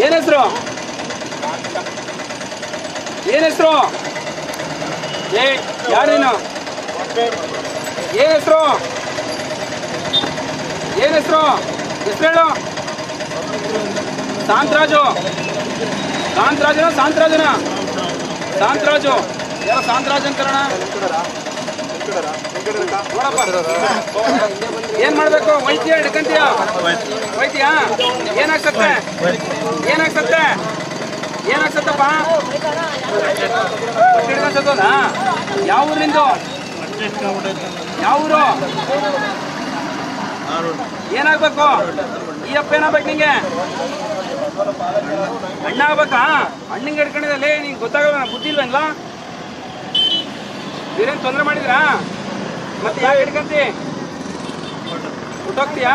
ಏನ್ ಹೆಸರು? ಏನ್ ಹೆಸರು? ಯಾರೇನು? ಏನ್ ಹೆಸರು? ಏನ್ ಹೆಸರು? ಹೆಸರು ಹೇಳು. ಶಾಂತರಾಜು. ಶಾಂತರಾಜನ ಶಾಂತರಾಜನ ಶಾಂತರಾಜು. ಯಾರೋ ಶಾಂತರಾಜ್ ಅಂತಾರಣ. ಏನ್ ಮಾಡ್ಬೇಕು? ಒಯ್ತೀಯ ಹಿಡ್ಕಂತೀಯ? ಒಯ್ತೀಯಾ? ಏನಾಗ್ಸತ್ತೆ? ಏನಾಗ್ಸತ್ತೆ? ಏನಾಗ್ಸತ್ತಪ್ಪ? ಹಿಡ್ಕಂಸತ್ತೋದಾ? ಯಾವ ಊರು ನಿಂದು? ಯಾವ ಊರು? ಏನಾಗ್ಬೇಕು? ಈ ಅಪ್ಪ ಏನಾಗ್ಬೇಕು ನಿಂಗೆ? ಅಣ್ಣ ಆಗ್ಬೇಕಾ? ಅಣ್ಣಂಗೆ ಹಿಡ್ಕೊಂಡಿದ್ದಲ್ಲೇ ನಿಂಗೆ ಗೊತ್ತಾಗಲ್ಲ. ಬುದ್ಧಿ ಇಲ್ವೇನ್ಲ? ಬೇರೇನು ತೊಂದರೆ ಮಾಡಿದ್ರಾ? ಮತ್ತೆ ಯಾಕೆ ಹಿಡ್ಕಂತಿ? ಹುಟ್ಟೋಗ್ತೀಯಾ?